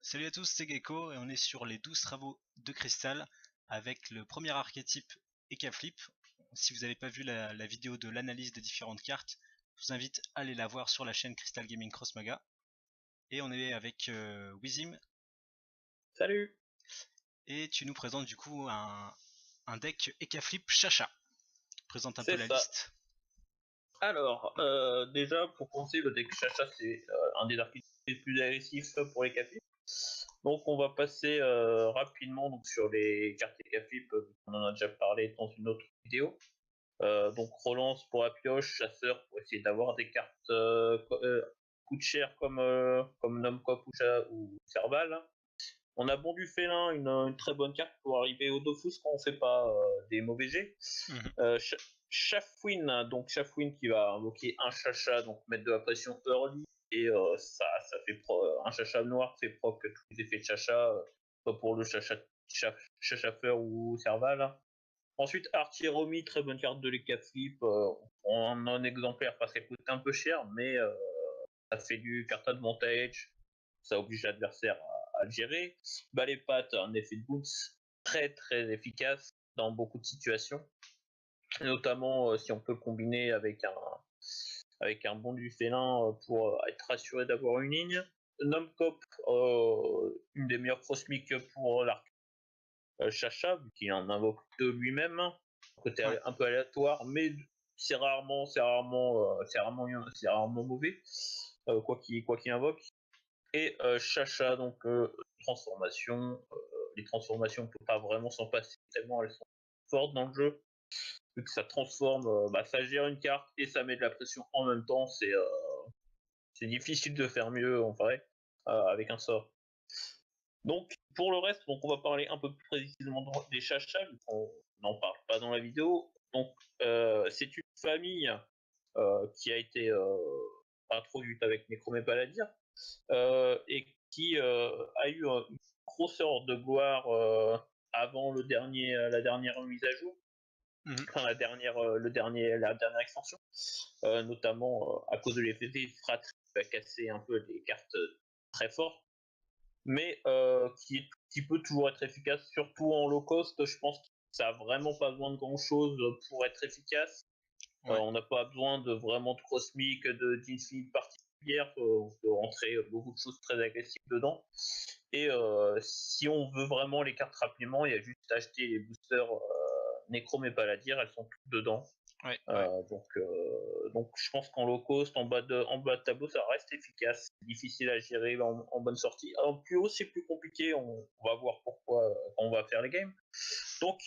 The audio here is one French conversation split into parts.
Salut à tous, c'est Gecko et on est sur les 12 travaux de cristal avec le premier archétype Ekaflip. Si vous n'avez pas vu la vidéo de l'analyse des différentes cartes, je vous invite à aller la voir sur la chaîne Crystal Gaming Cross Maga. Et on est avec Wizim Salut. et tu nous présentes du coup un deck Ekaflip Chacha. Présente un peu C'est la ça. liste. Alors, déjà, pour commencer, le deck Chacha, c'est un des archétypes les plus agressifs pour les Caflips. Donc, on va passer rapidement donc, sur les cartes des Caflips, on en a déjà parlé dans une autre vidéo. Donc, relance pour la pioche, chasseur pour essayer d'avoir des cartes coûtent cher comme Nomcop ou Serval. On a bon du félin, une très bonne carte pour arriver au Dofus quand on fait pas des mauvais jets. Mhm. Chafouine, donc Chafouine qui va invoquer un chacha, donc mettre de la pression early, et ça fait un chacha noir fait proc tous les effets de chacha, soit pour le chachafeur ou serval. Ensuite, Artilleromi, très bonne carte de l'Eka Flip, en non exemplaire parce qu'elle coûte un peu cher, mais ça fait du carte advantage, ça oblige l'adversaire à le gérer. Balai pattes, un effet de boots très très efficace dans beaucoup de situations, notamment si on peut combiner avec un bon du félin pour être assuré d'avoir une ligne. Nomcop, une des meilleures cosmiques pour l'arc Chacha, vu qu'il en invoque de lui-même, côté Ouais. un peu aléatoire, mais c'est rarement mauvais, quoi qu'il invoque. Et Chacha, donc transformation. Les transformations, on peut pas vraiment s'en passer tellement elles sont fortes dans le jeu. Vu que ça transforme, ça gère une carte et ça met de la pression en même temps. C'est difficile de faire mieux en vrai avec un sort. Donc pour le reste, donc on va parler un peu plus précisément des chachas, vu qu'on n'en parle pas dans la vidéo. Donc c'est une famille qui a été introduite avec Necromé Paladir et qui a eu une grosse heure de gloire avant la dernière mise à jour, Mhm. enfin la dernière extension, notamment à cause de l'effet Frat qui va casser un peu des cartes très fortes, mais qui peut toujours être efficace, surtout en low cost. Je pense que ça a vraiment pas besoin de grand chose pour être efficace. Ouais. On n'a pas besoin de vraiment de cosmique, d'infinite particulière. On peut rentrer beaucoup de choses très agressives dedans. Et si on veut vraiment les cartes rapidement, il y a juste à acheter les boosters Necrom et Paladir, elles sont toutes dedans. Ouais. Ouais. Donc je pense qu'en low cost, en bas de tableau, ça reste efficace. C'est difficile à gérer en bonne sortie. En plus haut, c'est plus compliqué. On va voir pourquoi quand on va faire les games. Donc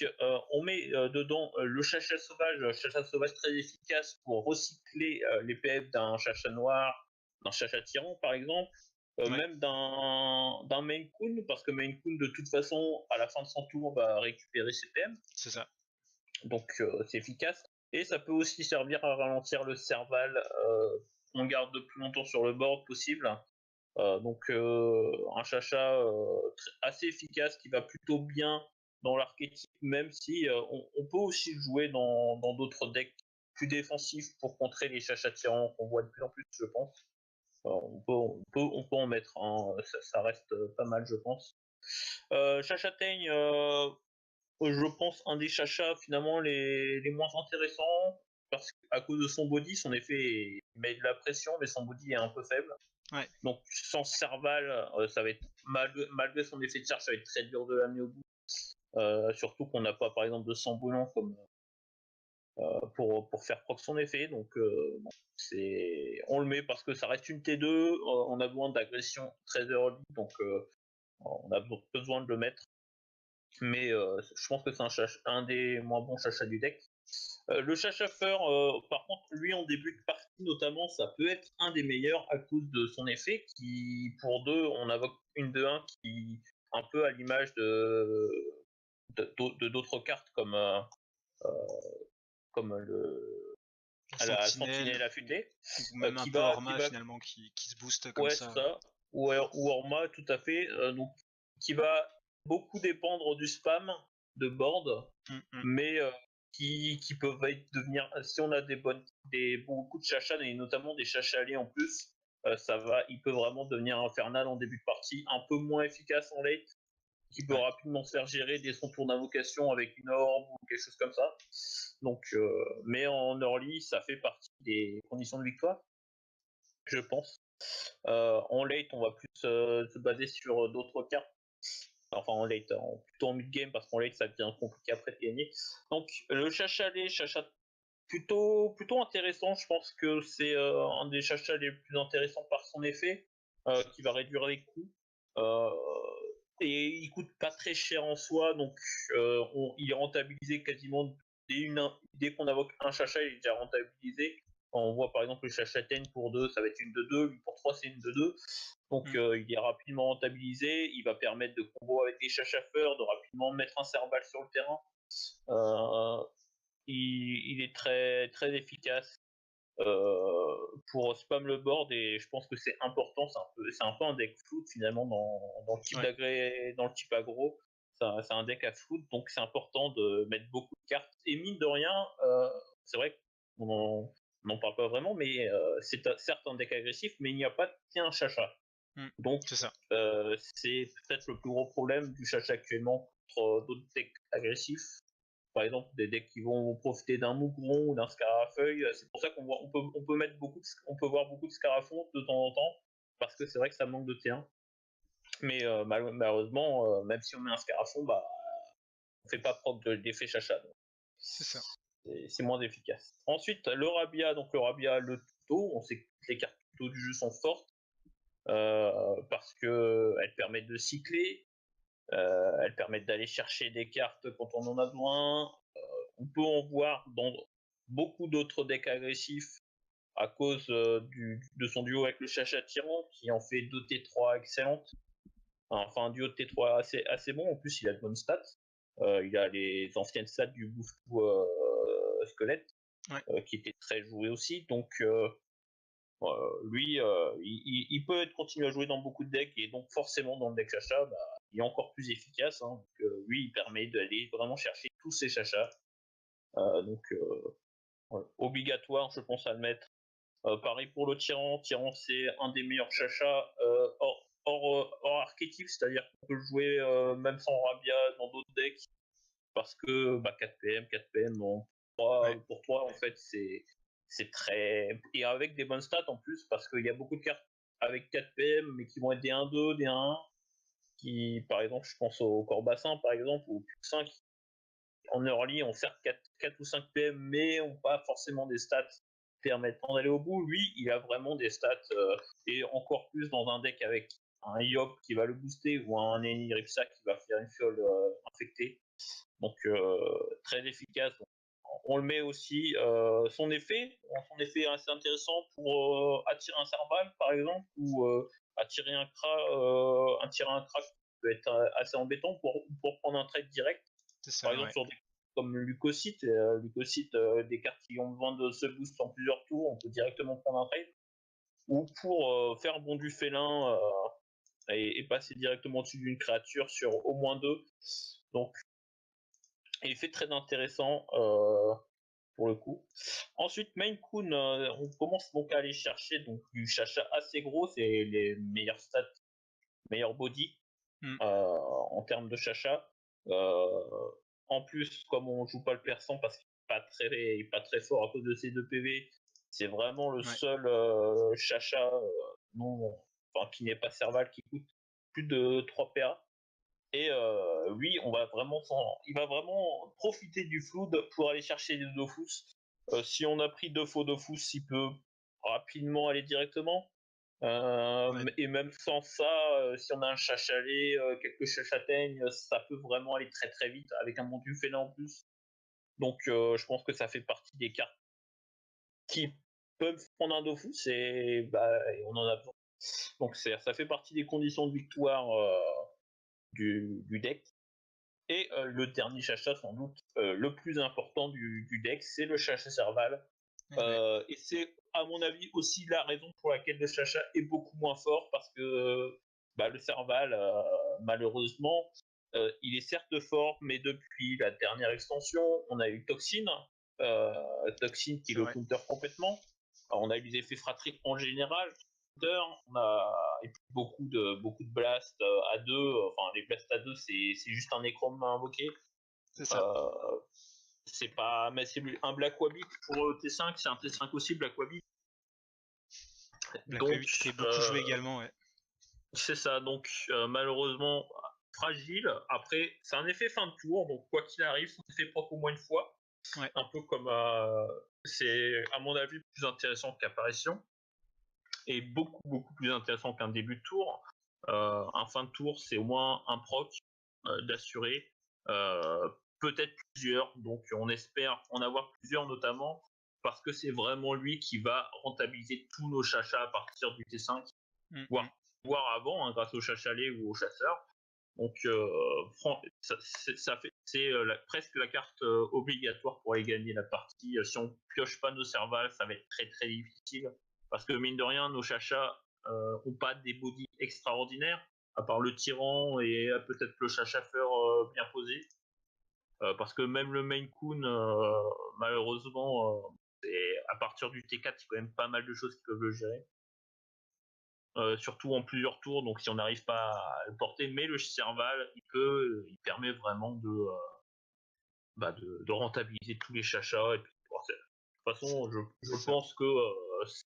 on met dedans le chacha sauvage très efficace pour recycler les PF d'un chacha noir, d'un chacha tyran par exemple. Ouais. Même d'un Main Coon, parce que Main Coon, de toute façon, à la fin de son tour, va récupérer ses PM. C'est ça. Donc c'est efficace. Et ça peut aussi servir à ralentir le Serval. On garde de plus longtemps sur le board possible. Donc un chacha assez efficace qui va plutôt bien dans l'archétype, même si on peut aussi le jouer dans d'autres decks plus défensifs pour contrer les chachas tyrans qu'on voit de plus en plus, je pense. On peut en mettre, hein, ça reste pas mal, je pense. Chacha Teigne, je pense un des chachas finalement les moins intéressants, parce qu'à cause de son body, son effet il met de la pression, mais son body est un peu faible. Ouais. Donc sans Serval, ça va être malgré son effet de charge, ça va être très dur de l'amener au bout. Surtout qu'on n'a pas par exemple de sang brûlant comme pour faire proc son effet. Donc on le met parce que ça reste une T2, on a besoin d'agression très early, donc on a besoin de le mettre. Mais je pense que c'est un des moins bons chachas du deck. Le chachafeur, par contre, lui en début de partie notamment, ça peut être un des meilleurs à cause de son effet qui, pour deux, on invoque une de 1 qui, un peu à l'image de d'autres cartes comme La la sentinelle sentinelle affûtée, ou même un qui peu qui Orma va, finalement qui se booste comme ouais, c'est ça. ça, ou Orma, tout à fait, donc qui va beaucoup dépendre du spam de board, Mm. mais qui peuvent devenir, si on a beaucoup de chachas et notamment des chachas alliés en plus, il peut vraiment devenir infernal en début de partie, un peu moins efficace en late, qui peut rapidement se faire gérer dès son tour d'invocation avec une orbe ou quelque chose comme ça. Donc, mais en early, ça fait partie des conditions de victoire, je pense. En late, on va plus se baser sur d'autres cartes. Enfin, en late, plutôt en mid-game, parce qu'en late, ça devient compliqué après de gagner. Donc, le Chacha plutôt intéressant. Je pense que c'est un des Chacha les plus intéressants par son effet, qui va réduire les coûts. Et il coûte pas très cher en soi, donc il est rentabilisé quasiment dès qu'on invoque un Chacha, il est déjà rentabilisé. On voit par exemple le Chachaten pour 2, ça va être une de 2, lui pour 3, c'est une de 2. Donc il est rapidement rentabilisé, il va permettre de combo avec des Chachaffeurs, de rapidement mettre un Serval sur le terrain. Il est très, très efficace pour spam le board, et je pense que c'est important. C'est un peu un deck flood finalement dans le type dans le type aggro. C'est un deck à flood, donc c'est important de mettre beaucoup de cartes. Et mine de rien, c'est vrai qu'on n'en parle pas vraiment, mais c'est certes un deck agressif, mais il n'y a pas qu'un Chacha. Donc c'est peut-être le plus gros problème du Chacha actuellement contre d'autres decks agressifs. Par exemple, des decks qui vont profiter d'un Mougron ou d'un Scarafeuille. C'est pour ça on peut voir beaucoup de Scarafons de temps en temps, parce que c'est vrai que ça manque de T1. Mais malheureusement, même si on met un Scarafon, on fait pas proc d'effet Chacha. C'est ça. C'est moins efficace. Ensuite, le Rabia, le tuto. On sait que les cartes tuto du jeu sont fortes, parce qu'elles permettent de cycler, elles permettent d'aller chercher des cartes quand on en a besoin. On peut en voir dans beaucoup d'autres decks agressifs à cause de son duo avec le Chacha Tyran, qui en fait 2 T3 excellentes. Enfin, un duo de T3 assez bon. En plus, il a de bonnes stats. Il a les anciennes stats du Boufou Squelette, qui étaient très jouées aussi. Donc, lui, il peut continuer à jouer dans beaucoup de decks, et donc forcément dans le deck Chacha, il est encore plus efficace. Donc, lui, il permet d'aller vraiment chercher tous ses Chachas. Donc, obligatoire, je pense, à le mettre. Pareil pour le Tyran. Tyran, c'est un des meilleurs Chachas hors archétype, c'est-à-dire qu'on peut le jouer même sans Rabia dans d'autres decks, parce que 4 PM, 4 PM pour 3, en fait, c'est très. Et avec des bonnes stats en plus, parce qu'il y a beaucoup de cartes avec 4 PM, mais qui vont être des 1-2, des 1-1, qui, par exemple, je pense au Corbassin, par exemple, ou 5, en early, on sert 4 ou 5 PM, mais on pas forcément des stats permettant d'aller au bout. Lui, il a vraiment des stats, et encore plus dans un deck avec un Iop qui va le booster, ou un Eniripsa qui va faire une fiole infectée. Donc, très efficace. On le met aussi, son effet est assez intéressant pour attirer un Serval, par exemple, ou attirer un Kra, qui peut être assez embêtant pour prendre un trade direct. Ça, par exemple, sur des comme Leucocyte, des cartes qui ont besoin de se boost en plusieurs tours, on peut directement prendre un trade. Ou pour faire bon du félin et passer directement au-dessus d'une créature sur au moins 2. Donc, effet très intéressant pour le coup. Ensuite, Main Kun, on commence donc à aller chercher donc du Chacha assez gros, c'est les meilleurs stats, meilleurs body en termes de Chacha. En plus, comme on joue pas le persan parce qu'il n'est pas très fort à cause de ses 2 PV, c'est vraiment le seul Chacha qui n'est pas Serval, qui coûte plus de 3 PA. Et lui, il va vraiment profiter du flood pour aller chercher des Dofus. Si on a pris 2 faux Dofus, il peut rapidement aller directement. Et même sans ça, si on a un Chachalet, quelques Chachateignes, ça peut vraiment aller très très vite avec un Montu Félin en plus. Donc je pense que ça fait partie des cartes qui peuvent prendre un Dofus, et on en a besoin. Donc ça fait partie des conditions de victoire du deck. Et le dernier Chacha, sans doute le plus important du deck, c'est le Chacha Serval. Et c'est, à mon avis, aussi la raison pour laquelle le Chacha est beaucoup moins fort, parce que le Serval, malheureusement, il est certes fort, mais depuis la dernière extension, on a eu Toxine, qui le counter complètement. Alors, on a eu les effets fratries en général, counter, on a et puis beaucoup de blasts à deux. Enfin, les blasts à deux, c'est juste un écran invoqué. C'est ça. C'est pas, mais c'est un Black Wabbit pour T5, c'est un T5 aussi Black Wabbit. Black Donc, Wabbit qui est beaucoup joué également, ouais. c'est ça. Donc, malheureusement fragile. Après, c'est un effet fin de tour, donc quoi qu'il arrive, c'est un effet proc au moins une fois. Ouais. Un peu comme c'est à mon avis plus intéressant qu'apparition et beaucoup plus intéressant qu'un début de tour. Un fin de tour, c'est au moins un proc d'assurer, peut-être plusieurs. Donc on espère en avoir plusieurs notamment parce que c'est vraiment lui qui va rentabiliser tous nos chachas à partir du T5, voire avant, hein, grâce au chachalet ou au chasseur. Donc c'est presque la carte obligatoire pour aller gagner la partie. Si on pioche pas nos servals, ça va être très difficile parce que mine de rien, nos chachas ont pas des bodies extraordinaires, à part le tyran et peut-être le chachafeur bien posé. Parce que même le Maine Coon, malheureusement, à partir du T4, il y a quand même pas mal de choses qui peuvent le gérer. Surtout en plusieurs tours, donc si on n'arrive pas à le porter, mais le Serval, il permet vraiment de rentabiliser tous les chachas. Et puis, de toute façon, je pense que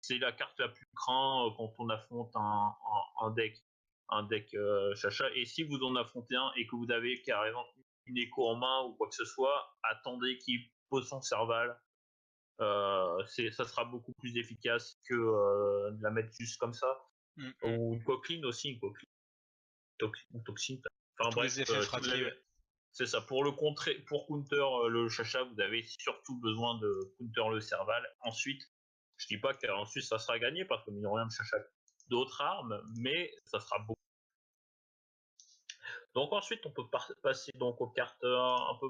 c'est la carte la plus crainte quand on affronte un deck chacha. Et si vous en affrontez un et que vous avez carrément une écho en main ou quoi que ce soit, attendez qu'il pose son Serval. Ça sera beaucoup plus efficace que de la mettre juste comme ça. Ou une coqueline aussi, une toxine. Enfin Tous bref, les effets si vous frappés, avez... ouais. C'est ça. Pour counter le chacha, vous avez surtout besoin de counter le serval. Ensuite, je dis pas qu'ensuite ça sera gagné parce que mine de rien le chacha a d'autres armes, mais ça sera beaucoup. Donc ensuite, on peut passer donc aux cartes un peu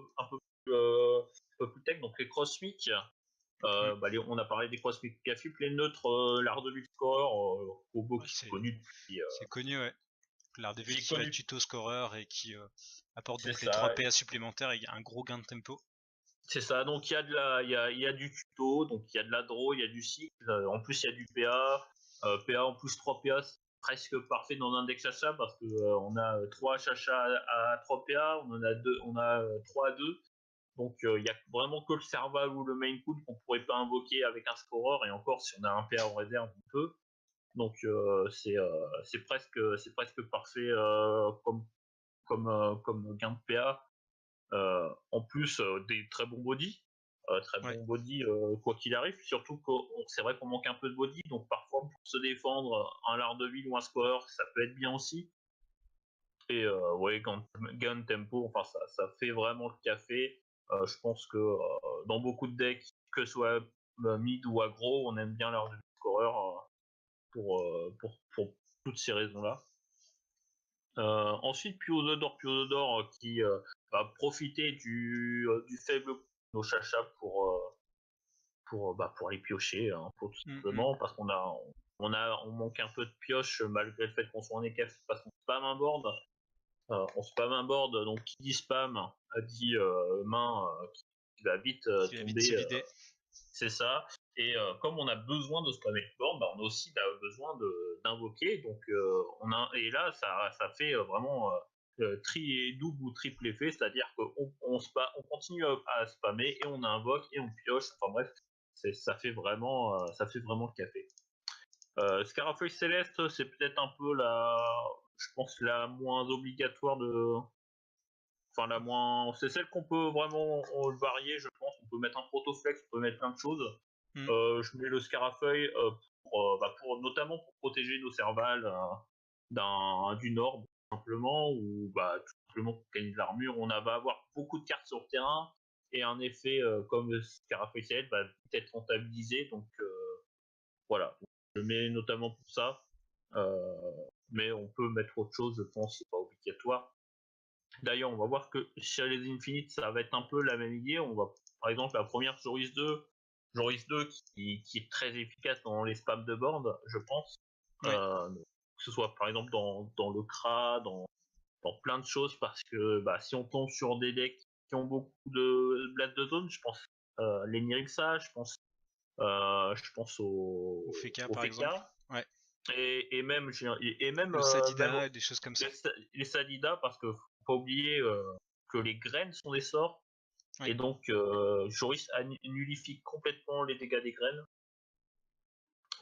plus tech, donc les Crosswick. On a parlé des Crosswick Cafip, les neutres, l'Ardeville Scorer, Kobo qui est connu depuis. C'est connu, ouais. L'Ardeville qui va connu. tuto scorer et qui apporte donc les ça. 3 PA supplémentaires et un gros gain de tempo. C'est ça, donc il y a du tuto, donc il y a de la draw, il y a du cycle, en plus il y a du PA, PA en plus 3 PA, c'est presque parfait dans un deck chacha parce que on a 3 chacha à 3 PA, on a 3 à 2, donc il y a vraiment que le Serval ou le Main Cool qu'on pourrait pas invoquer avec un scorer, et encore si on a un PA en réserve on peut, donc c'est presque parfait comme gain de PA. En plus des très bons body, quoi qu'il arrive, surtout que c'est vrai qu'on manque un peu de body, donc parfois pour se défendre, un Lardeville ou un scorer, ça peut être bien aussi. Et gun tempo, enfin ça fait vraiment le café. Je pense que dans beaucoup de decks, que ce soit mid ou aggro, on aime bien Lardeville scorer pour toutes ces raisons-là. Ensuite, Pyodor qui va profiter du faible de nos chachas pour aller piocher, hein, tout simplement, parce on manque un peu de pioche malgré le fait qu'on soit en EKF, parce qu'on spam un board. On spam un board, donc qui dit spam dit main qui va vite tomber. C'est ça. Et comme on a besoin de spammer le board, on a aussi besoin d'invoquer. Donc et là ça fait vraiment double ou triple effet, c'est-à-dire qu'on continue à spammer et on invoque et on pioche. Enfin bref, ça fait vraiment le café. Scarafeuille Céleste, c'est peut-être un peu je pense la moins obligatoire enfin la moins, c'est celle qu'on peut vraiment varier, je pense. On peut mettre un protoflex, on peut mettre plein de choses. Je mets le Scarafeuille notamment pour protéger nos servals du Nord, tout simplement, ou tout simplement pour gagner de l'armure. Va avoir beaucoup de cartes sur le terrain et un effet comme le Scarafeuille CL va peut-être rentabilisé. Donc voilà, je mets notamment pour ça. Mais on peut mettre autre chose, je pense, c'est pas obligatoire. D'ailleurs, on va voir que chez les Infinites, ça va être un peu la même idée. On va, par exemple, la première Joris 2 qui est très efficace dans les spams de board, je pense. Ouais. Que ce soit par exemple dans le CRA, dans plein de choses, parce que si on tombe sur des decks qui ont beaucoup de blades de zone, je pense les Niriksa, je pense au Feka par exemple. Ouais. Et même, Le Sadida, des choses comme ça. les Sadida, parce que faut pas oublier que les graines sont des sorts, Oui. et donc Joris nullifie complètement les dégâts des graines.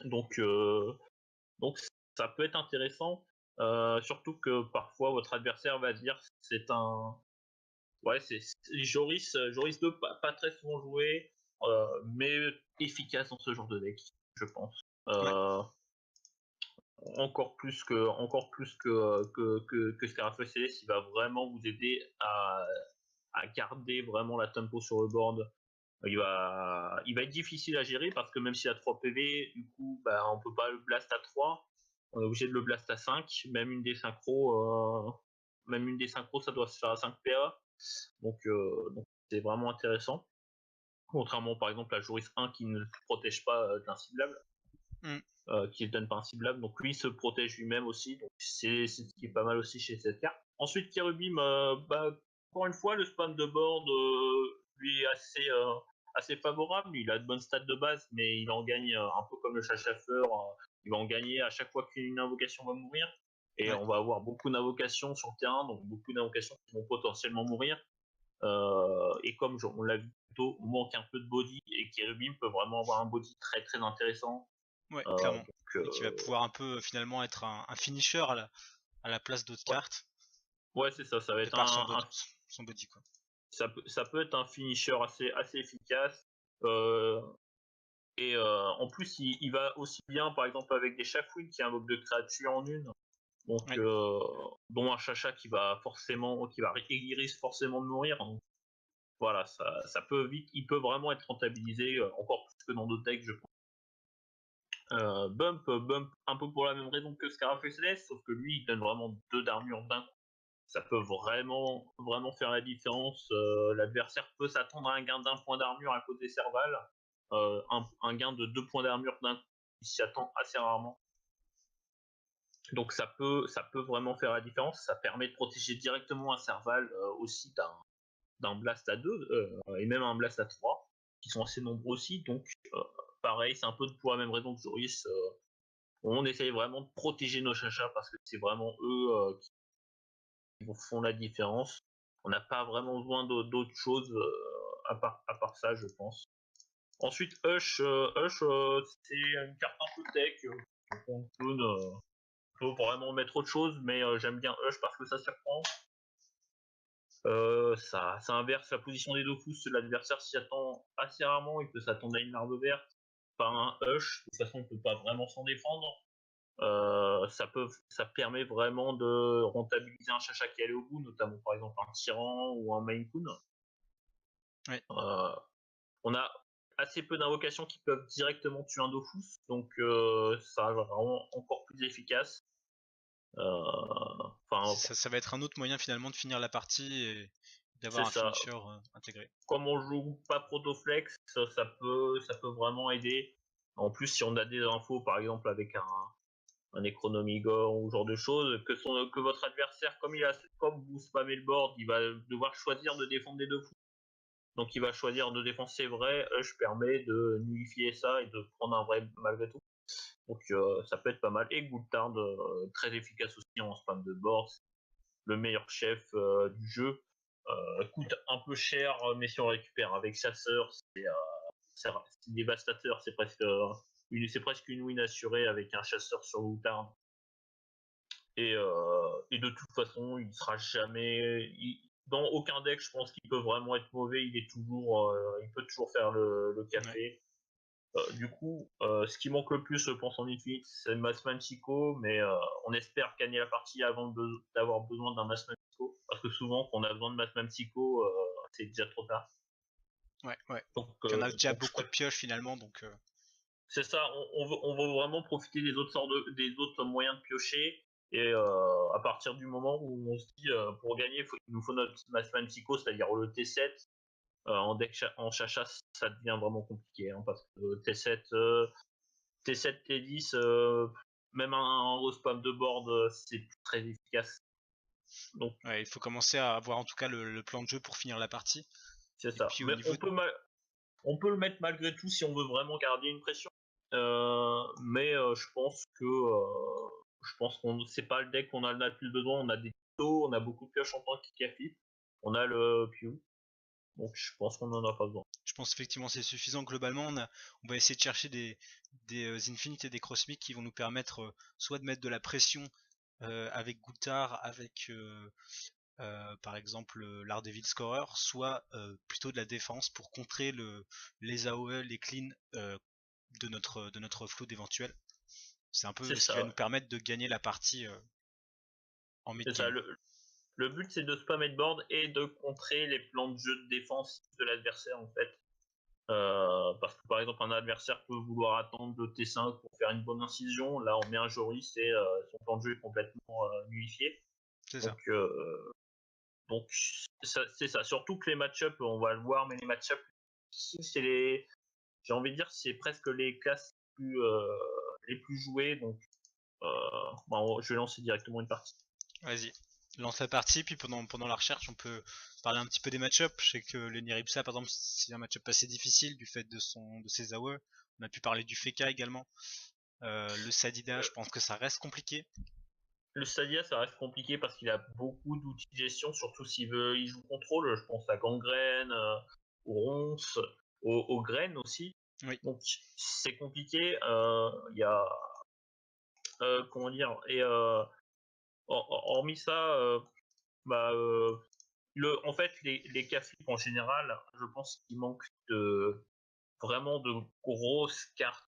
Donc, donc ça peut être intéressant, surtout que parfois votre adversaire va dire c'est un. Ouais, c'est Joris 2, pas très souvent joué, mais efficace dans ce genre de deck, je pense. Ouais. Encore plus que Scarabée Céleste, il va vraiment vous aider à garder vraiment la tempo sur le board. Il va être difficile à gérer parce que même s'il a 3 PV, du coup, bah, on peut pas le blast à 3. On est obligé de le blast à 5. Même une des synchros, ça doit se faire à 5 PA. Donc c'est vraiment intéressant. Contrairement par exemple à Joris 1 qui ne protège pas d'inciblable. Mm. Qui ne donne pas un ciblable, donc lui se protège lui-même aussi, donc c'est ce qui est pas mal aussi chez cette carte. Ensuite Cherubim, encore une fois le spam de board lui est assez favorable, il a de bonnes stats de base, mais il en gagne un peu comme le chasseur, il va en gagner à chaque fois qu'une invocation va mourir, et Ouais. on va avoir beaucoup d'invocations sur le terrain, donc beaucoup d'invocations qui vont potentiellement mourir, et comme on l'a vu plus tôt, on manque un peu de body, et Cherubim peut vraiment avoir un body très très intéressant. Ouais, clairement. Donc, Et qui va pouvoir un peu finalement être un finisher à la place d'autres ouais, cartes, ouais, c'est ça. Ça va de être par son body quoi. ça peut être un finisher assez efficace. Euh, et en plus, il va aussi bien, par exemple, avec des Chafouines qui invoquent de créatures en une. Donc, Ouais. dont un Chacha il risque forcément de mourir. Donc, voilà, ça peut vite, il peut vraiment être rentabilisé encore plus que dans d'autres decks, je pense. Bump, un peu pour la même raison que Scarabée Céleste, sauf que lui, il donne vraiment 2 d'armure d'un coup. Ça peut vraiment, vraiment faire la différence. L'adversaire peut s'attendre à un gain d'un point d'armure à côté Serval. Un gain de 2 points d'armure d'un coup, il s'y attend assez rarement. Donc ça peut vraiment faire la différence. Ça permet de protéger directement un Serval aussi d'un blast à 2 et même un blast à 3, qui sont assez nombreux aussi. Donc pareil, c'est un peu pour la même raison que Joris. On essaye vraiment de protéger nos chachas parce que c'est vraiment eux qui font la différence. On n'a pas vraiment besoin d'autres choses à part ça, je pense. Ensuite, Hush, c'est une carte un peu tech. On peut vraiment mettre autre chose, mais j'aime bien Hush parce que ça surprend. Ça inverse la position des Dofus. L'adversaire s'y attend assez rarement. Il peut s'attendre à une larve verte. Par un Hush, de toute façon, on ne peut pas vraiment s'en défendre. Ça permet vraiment de rentabiliser un chacha qui est allé au bout, notamment par exemple un tyran ou un Maine Coon. Ouais. On a assez peu d'invocations qui peuvent directement tuer un Dofus, donc ça va vraiment encore plus efficace. Ça va être un autre moyen finalement de finir la partie et C'est d'avoir un ça. finisher intégré. Comme on joue pas Protoflex, ça peut vraiment aider. En plus, si on a des infos, par exemple avec un Necronomigor ou ce genre de choses, que votre adversaire, comme vous spammez le board, il va devoir choisir de défendre des deux fous. Donc il va choisir de défendre ses vrais, Hush permet de nullifier ça et de prendre un vrai malgré tout. Donc ça peut être pas mal. Et Goultard, très efficace aussi en spam de board, le meilleur chef du jeu. Coûte un peu cher, mais si on récupère avec Chasseur, c'est dévastateur, c'est presque une win assurée avec un Chasseur sur Goultard. Et de toute façon, il sera jamais. Dans aucun deck, je pense qu'il peut vraiment être mauvais. Il peut toujours faire le café. Ouais. Du coup, ce qui manque le plus, je pense, en Infinite, c'est le Massman Psycho, mais on espère gagner la partie avant d'avoir besoin d'un Massman Psycho. Parce que souvent, quand on a besoin de Massman Psycho, c'est déjà trop tard. Ouais, ouais. Donc, Puis on a déjà je beaucoup de pioches finalement, donc c'est ça, on veut vraiment profiter des des autres moyens de piocher. Et à partir du moment où on se dit pour gagner, il nous faut notre Massman Psycho, c'est-à-dire le T7. En chacha, ça devient vraiment compliqué hein, parce que T7, T10, même un spam de board, c'est très efficace. Donc ouais, il faut commencer à avoir en tout cas le plan de jeu pour finir la partie. c'est Et ça. puis au Mais niveau on peut le mettre malgré tout si on veut vraiment garder une pression. Mais je pense qu'on c'est pas le deck qu'on a le plus besoin. On a des tutos, on a beaucoup de pioches en tant qu'Ikaflip, on a le Pew, donc je pense qu'on en a pas besoin. Je pense effectivement c'est suffisant globalement. On va essayer de chercher des Infinite et des Crossmic qui vont nous permettre soit de mettre de la pression avec Goultar, avec par exemple l'Ardevil Scorer, soit plutôt de la défense pour contrer les AOE, les cleans de notre flood éventuel. C'est un C'est peu ce qui va ça, nous permettre de gagner la partie en mid c'est ça. game. Le but c'est de spammer le board et de contrer les plans de jeu de défense de l'adversaire en fait. Parce que par exemple un adversaire peut vouloir attendre le T5 pour faire une bonne incision, là on met un Joris et son plan de jeu est complètement nullifié. C'est ça. Donc, donc c'est ça. Surtout que les match-up, on va le voir, mais les match-up, c'est les, j'ai envie de dire, c'est presque les classes les plus jouées. Donc, je vais lancer directement une partie. Vas-y. Lance la partie, puis pendant la recherche, on peut parler un petit peu des match-up. Je sais que le Niripsa, par exemple, c'est un match-up assez difficile du fait de ses AOE. On a pu parler du Feka également. Le Sadida, Euh, je pense que ça reste compliqué. le Stadia, ça reste compliqué parce qu'il a beaucoup d'outils de gestion, surtout il joue contrôle. Je pense à Gangrène, aux Ronces, aux Graines aussi. Oui, Donc, c'est compliqué. Il y a, comment dire, et hormis ça, bah, en fait, les cafés en général, je pense qu'il manque vraiment de grosses cartes.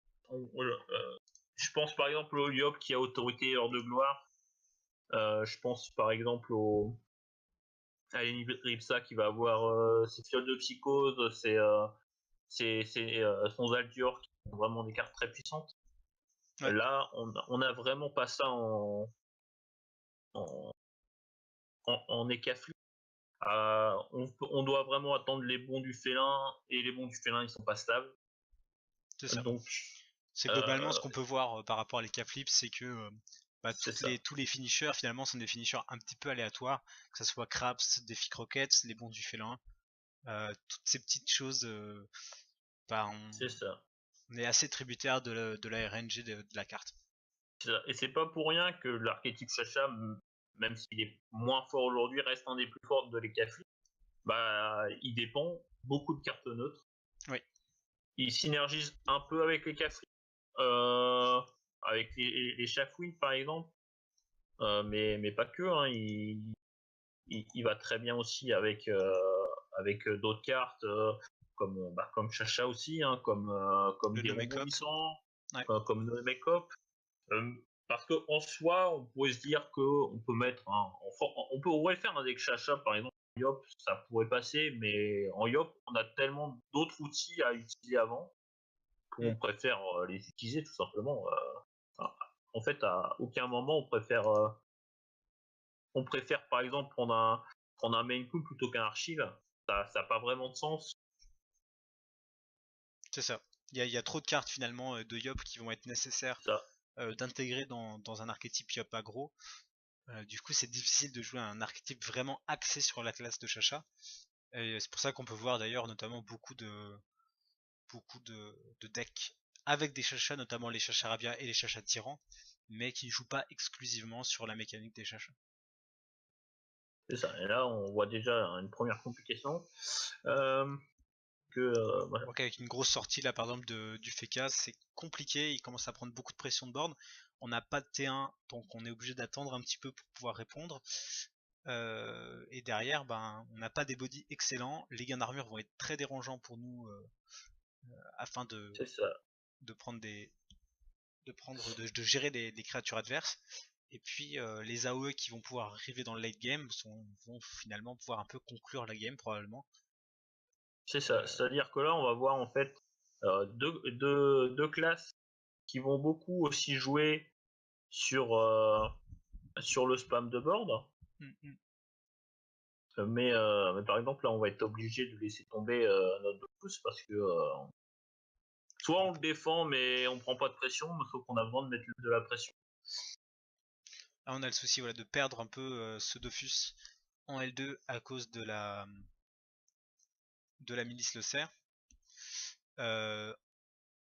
Je pense par exemple au Yop qui a autorité hors de gloire. Je pense par exemple à Ripsa qui va avoir ses fioles de psychose, son Zaldior qui sont vraiment des cartes très puissantes. ouais, Là, on a vraiment pas ça en, en Ekaflu. On doit vraiment attendre les bons du félin, et les bons du félin ils sont pas stables. c'est ça. Donc, C'est globalement ce euh, qu'on peut voir par rapport à les flips, c'est que bah, c'est ça. tous les finishers finalement sont des finishers un petit peu aléatoires, que ce soit Craps, Défi Croquettes, les bons du félin, toutes ces petites choses, bah, C'est ça. on est assez tributaire de la RNG de la carte. Et c'est pas pour rien que l'archétype Chacha, même s'il est moins fort aujourd'hui, reste un des plus forts de l'Ekafli. Bah, il dépend beaucoup de cartes neutres. Oui, Il synergise un peu avec les Cafri, euh, avec les Chafouines par exemple, mais pas que. Hein, il va très bien aussi avec d'autres cartes comme Chacha aussi, hein, comme le des Nomecop. rebondissants, Ouais. comme Nomecop. Euh, Parce qu'en soi, on pourrait se dire qu'on peut on pourrait faire un deck Chacha par exemple. Yop, ça pourrait passer, mais en Yop, on a tellement d'autres outils à utiliser avant Mm. qu'on préfère les utiliser tout simplement. Enfin, en fait, à aucun moment on préfère par exemple prendre un main pool plutôt qu'un archive. Ça n'a pas vraiment de sens. C'est ça. Il y a trop de cartes finalement de Yop qui vont être nécessaires Ça, d'intégrer dans un archétype Yop aggro. Du coup, c'est difficile de jouer un archétype vraiment axé sur la classe de Chacha. Et c'est pour ça qu'on peut voir d'ailleurs notamment beaucoup de decks avec des Chacha, notamment les Chacharabia et les Chacha Tyrans, mais qui ne jouent pas exclusivement sur la mécanique des Chacha. c'est ça. Et là, on voit déjà une première complication. Voilà. Donc avec une grosse sortie là par exemple du Feka, c'est compliqué, il commence à prendre beaucoup de pression de board. On n'a pas de T1, donc on est obligé d'attendre un petit peu pour pouvoir répondre. Et derrière, ben, on n'a pas des bodies excellents. Les gains d'armure vont être très dérangeants pour nous afin C'est ça. de prendre de gérer les créatures adverses. Et puis les AOE qui vont pouvoir arriver dans le late game vont finalement pouvoir un peu conclure la game probablement. C'est ça. C'est-à-dire que là, on va voir en fait deux classes qui vont beaucoup aussi jouer sur, sur le spam de board. Mm, mm. Mais par exemple, là, on va être obligé de laisser tomber notre pouce parce que soit on le défend, mais on prend pas de pression, mais sauf qu'on a besoin de mettre de la pression. Là, on a le souci voilà, de perdre un peu ce Dofus en L2 à cause de la milice Le Cerf.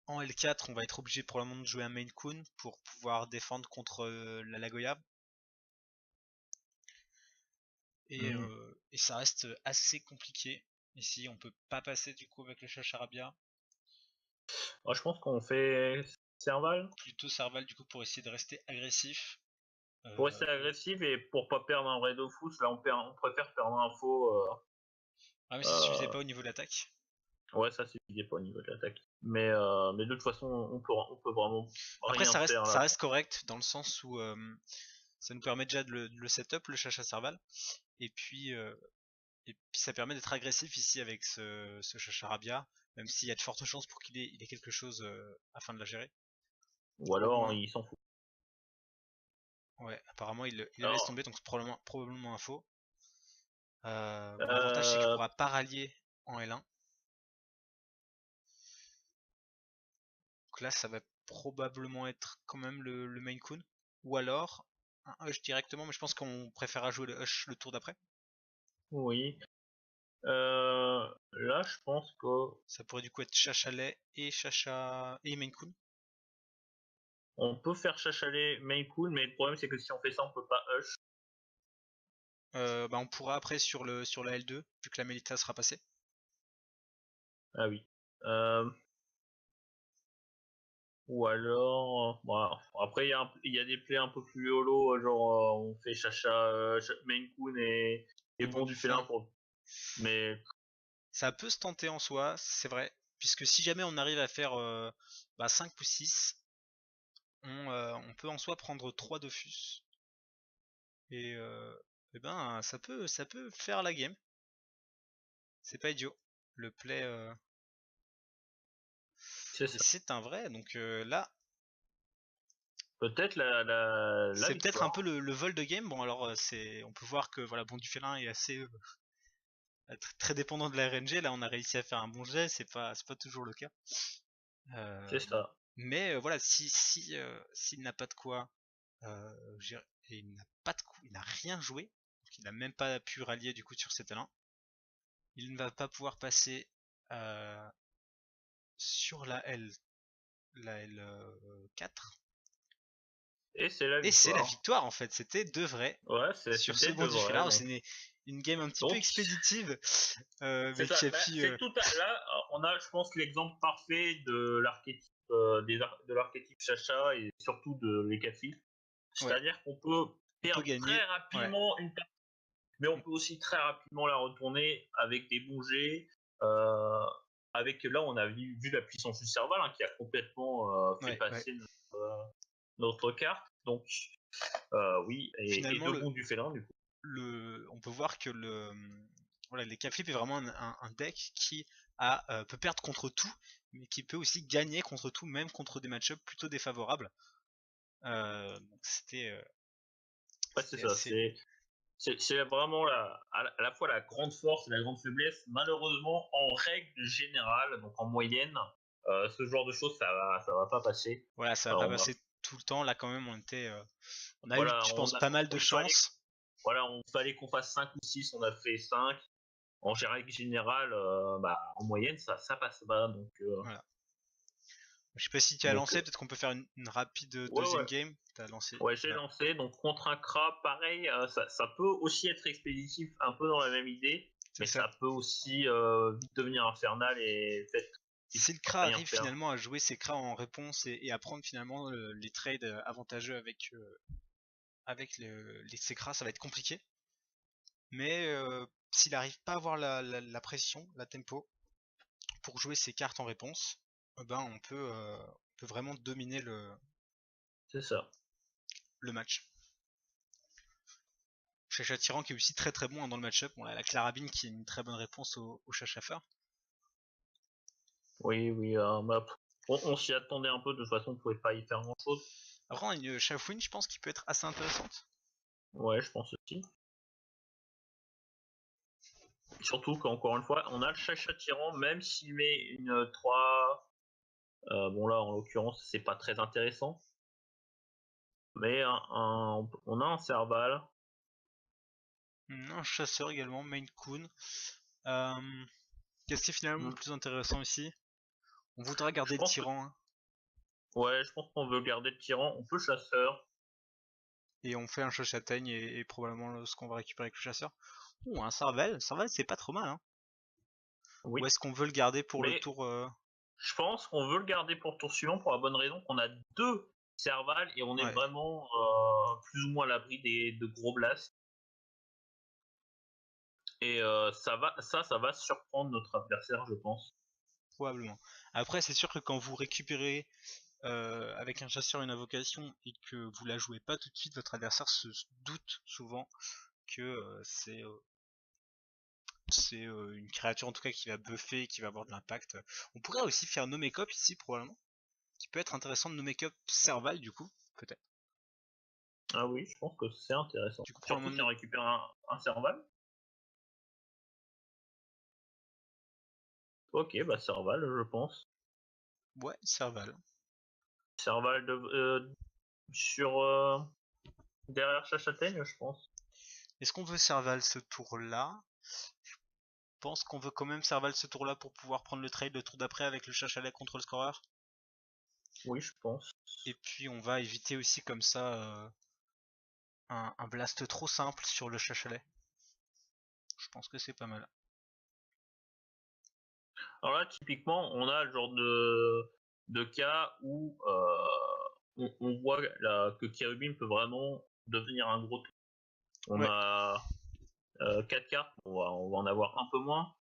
En L4, on va être obligé probablement de jouer un Maine Coon pour pouvoir défendre contre la Lagoya. Et ça reste assez compliqué. Ici, on peut pas passer du coup avec le Chacharabia. Je pense qu'on fait Serval. Plutôt Serval du coup pour essayer de rester agressif. Pour rester agressif et pour pas perdre un raid of foot, là on préfère perdre un faux. Ah mais ça suffisait pas au niveau de l'attaque. Ouais, ça suffisait pas au niveau de l'attaque. Mais de toute façon, on peut vraiment Après rien ça faire là. reste correct dans le sens où ça nous permet déjà de le setup, le Chacha Serval. Et puis ça permet d'être agressif ici avec ce Chacharabia, même s'il y a de fortes chances pour qu'il ait quelque chose afin de la gérer. Ou alors il s'en fout. Ouais, apparemment il la laisse tomber, donc c'est probablement un faux. L'avantage c'est qu'il pourra pas rallier en L1. Donc là ça va probablement être quand même le Maine Coon. Ou alors un Hush directement, mais je pense qu'on préférera jouer le Hush le tour d'après. Oui. Là je pense que Ça pourrait du coup être Chachalet et Maine Coon. on peut faire Chachalet Main Cool, mais le problème c'est que si on fait ça on peut pas Hush. On pourra après sur la L2, vu que la Melita sera passée. Ah oui. Ou alors, bon, après il y a des plays un peu plus holo, genre on fait Chacha, Main Coon et Bon du Félin pour. Mais ça peut se tenter en soi, c'est vrai, puisque si jamais on arrive à faire 5 ou 6, on peut en soi prendre 3 Dofus. Et ça peut faire la game. C'est pas idiot. Le play. c'est Et c'est un vrai, donc là. Peut-être c'est peut-être un peu le vol de game. Bon, alors, on peut voir que voilà, Bon du Félin est assez. Très dépendant de la RNG. Là, on a réussi à faire un bon jet, c'est pas toujours le cas. C'est ça. Mais voilà, s'il n'a pas de quoi. Et il n'a pas de coup, il n'a rien joué. Donc il n'a même pas pu rallier du coup sur ses talents. Il ne va pas pouvoir passer sur la L4. Et c'est la Et c'est la victoire. victoire en fait, c'était de vrai. Ouais, Sur ce c'était de bon du vrai. Félin, c'est une game un petit peu expéditive. C'est ça. Là, on a, je pense, l'exemple parfait de l'archétype de l'archétype Chacha et surtout de l'Ekafil. C'est-à-dire qu'on peut perdre gagner. très rapidement une partie, mais on peut aussi très rapidement la retourner avec des bons jets. Avec là, on a vu la puissance du Serval qui a complètement fait passer notre carte. Donc, oui, et de bon du Félin, du coup. On peut voir que les K-Flip est vraiment un deck qui peut perdre contre tout, mais qui peut aussi gagner contre tout, même contre des match-ups plutôt défavorables. C'était. C'est ça. C'est vraiment à la fois la grande force et la grande faiblesse. Malheureusement, en règle générale, donc en moyenne, ce genre de choses, ça va pas passer. Voilà, ça va pas passer tout le temps. Là, quand même, on a eu, je pense, pas mal de chance. On fallait qu'on fasse 5 ou 6, on a fait 5. En règle générale, en moyenne, ça passe pas. Donc, voilà. Je sais pas si tu as lancé, peut-être qu'on peut faire une rapide deuxième game. T'as lancé. Ouais, j'ai lancé. Donc contre un crabe, pareil, ça peut aussi être expéditif, un peu dans la même idée, mais ça peut aussi vite devenir infernal et si le Kra arrive finalement à jouer ses Kra en réponse et à prendre finalement les trades avantageux avec ses Kra, ça va être compliqué. Mais s'il n'arrive pas à avoir la pression, la tempo, pour jouer ses cartes en réponse, on peut vraiment dominer le match. Chacha Tyran qui est aussi très très bon dans le match-up. Bon, là, la Clarabine qui est une très bonne réponse au Chachafeur. Oui, on s'y attendait un peu, de toute façon on pouvait pas y faire grand chose. Après, une Chafouine, je pense qu'il peut être assez intéressante. Ouais, je pense aussi. Surtout qu'encore une fois, on a le Chacha Tyran, même s'il met une 3. Bon, là en l'occurrence, c'est pas très intéressant. Mais on a un Serval. Un chasseur également, Maine Coon. Qu'est-ce qui est finalement plus intéressant ici? On voudra garder Je le pense que... tyran, hein, Ouais, je pense qu'on veut garder le tyran. On peut chasseur. et on fait un chat-châtaigne et probablement ce qu'on va récupérer avec le chasseur. Ouh, un Serval. Serval, c'est pas trop mal, hein. Ou Oui. est-ce qu'on veut le garder pour le Mais tour je pense qu'on veut le garder pour le tour suivant pour la bonne raison qu'on a 2 Serval et on est Ouais, vraiment plus ou moins à l'abri de gros blasts. Et ça va surprendre notre adversaire, je pense. probablement. Après, c'est sûr que quand vous récupérez avec un chasseur une invocation et que vous la jouez pas tout de suite, votre adversaire se doute souvent que c'est une créature en tout cas qui va buffer et qui va avoir de l'impact. On pourrait aussi faire Nomekop ici probablement, qui peut être intéressant de Nomekop Serval du coup, peut-être. Ah oui, je pense que c'est intéressant. Du coup Surtout probablement si on récupère un Serval. Ok, bah Serval, je pense. ouais, Serval. Serval sur derrière Châtaigne, je pense. Est-ce qu'on veut Serval ce tour-là? Je pense qu'on veut quand même Serval ce tour-là pour pouvoir prendre le trade le tour d'après avec le Chachalet contre le scoreur. Oui, je pense. Et puis on va éviter aussi comme ça un blast trop simple sur le Chachalet. Je pense que c'est pas mal. Alors là, typiquement, on a le genre de cas où on voit que Kirubim peut vraiment devenir un gros. On Ouais, a 4 cartes, on va en avoir un peu moins.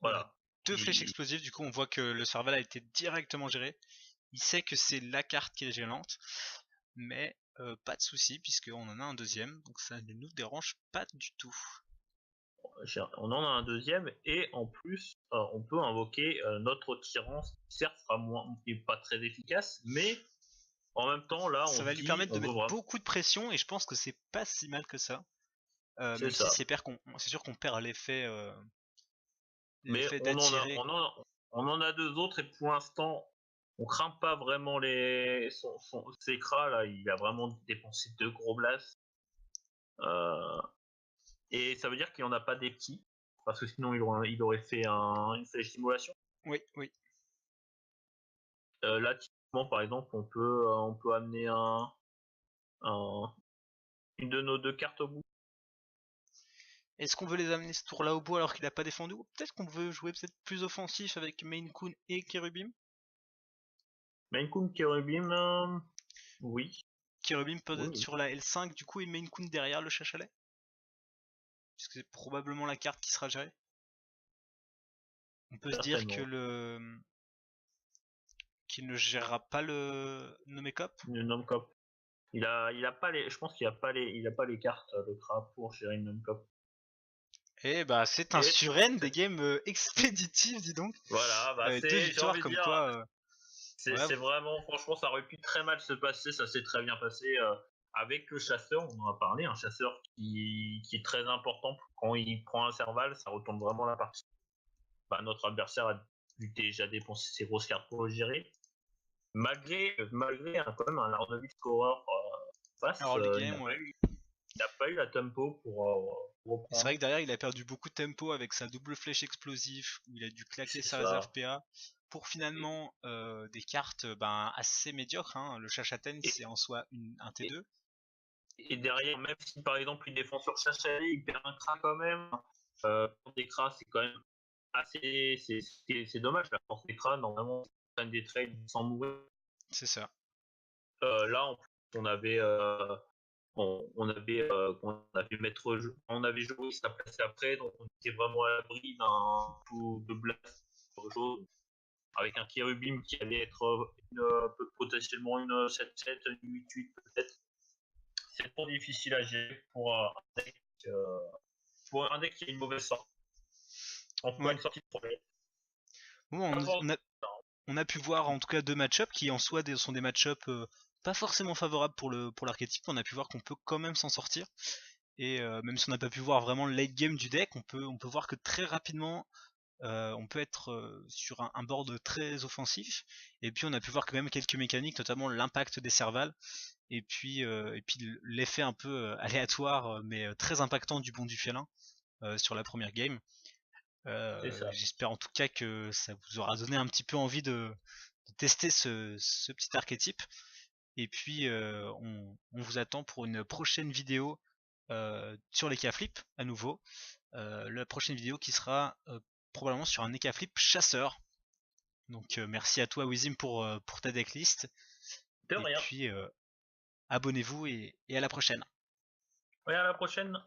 voilà. Voilà. Deux flèches Il- explosives, du coup on voit que le Serval a été directement géré. Il sait que c'est la carte qui est gênante, mais pas de souci puisqu'on en a un deuxième, donc ça ne nous dérange pas du tout. on en a un deuxième et en plus, on peut invoquer notre tyran, qui certes sera moins, et pas très efficace, mais en même temps, là, Ça on va se lui dit, permettre de on veut mettre vraiment. beaucoup de pression et je pense que c'est pas si mal que ça. C'est Même si ça. c'est sûr qu'on perd Mais l'effet d'attirer. on en a deux autres et pour l'instant, on craint pas vraiment ses cras là. Il a vraiment dépensé deux gros blasts. Euh, et ça veut dire qu'il n'y en a pas des petits. Parce que sinon, il aurait fait une flèche simulation. Oui, oui. Là, typiquement, par exemple, on peut amener un- une de nos deux cartes au bout. Est-ce qu'on veut les amener ce tour-là au bout alors qu'il a pas défendu? Ou peut-être qu'on veut jouer peut-être plus offensif avec Main Kun et Kerubim? Main Kun Kerubim, oui. Kerubim peut Oui, être oui, sur la L5 du coup et Main Kun derrière le Chachalet? Puisque c'est probablement la carte qui sera gérée. On peut se dire que certainement. le qu'il ne gérera pas le Nomekop. Une Nomcop. Il a pas les, je pense il a pas les cartes, le Kra pour gérer une Nomcop. Et bah c'est un Et surène des games expéditifs, dis donc. voilà, bah Deux c'est, j'ai victoires envie de comme dire, quoi. Ouais, c'est vraiment, franchement, ça aurait pu très mal se passer, ça s'est très bien passé avec le chasseur, on en a parlé, un chasseur qui est très important quand il prend un serval, ça retourne vraiment la partie. Bah, notre adversaire a dû déjà dépensé ses grosses cartes pour le gérer, malgré quand même un Lardovic scorer face, alors les games, ouais. il n'a pas eu la tempo pour C'est vrai reprendre. que derrière il a perdu beaucoup de tempo avec sa double flèche explosive où il a dû claquer C'est sa réserve ça. PA pour Et, finalement des cartes ben, assez médiocres, hein. Le Chachaten et, c'est en soi un et, T2. et derrière, même si par exemple il défend sur Chachali, il perd un cras quand même. Pour des cras, c'est quand même assez. C'est dommage, la force des cras, normalement, c'est des trades sans mourir. C'est ça. Là, en plus, on avait on avait joué sa place après, donc on était vraiment à l'abri d'un coup de blast jaune avec un Kirubim qui allait être potentiellement une 7-7, une 8-8 peut-être. C'est trop difficile à gérer euh, pour un deck qui a une mauvaise sortie. Pour Ouais. une sortie de projet. Bon, on a pu voir en tout cas deux match-ups qui en soi sont des match-ups pas forcément favorables pour l'archétype. On a pu voir qu'on peut quand même s'en sortir. Et même si on n'a pas pu voir vraiment le late game du deck, on peut voir que très rapidement on peut être sur un board très offensif. Et puis on a pu voir quand même quelques mécaniques, notamment l'impact des servals. Et puis l'effet un peu aléatoire mais très impactant du bon du félin sur la première game. C'est ça. J'espère en tout cas que ça vous aura donné un petit peu envie de tester ce petit archétype. Et puis on vous attend pour une prochaine vidéo sur les flip à nouveau. La prochaine vidéo qui sera probablement sur un flip chasseur. Donc merci à toi Wizim pour ta decklist. De Et rien. puis abonnez-vous et à la prochaine. Ouais, à la prochaine.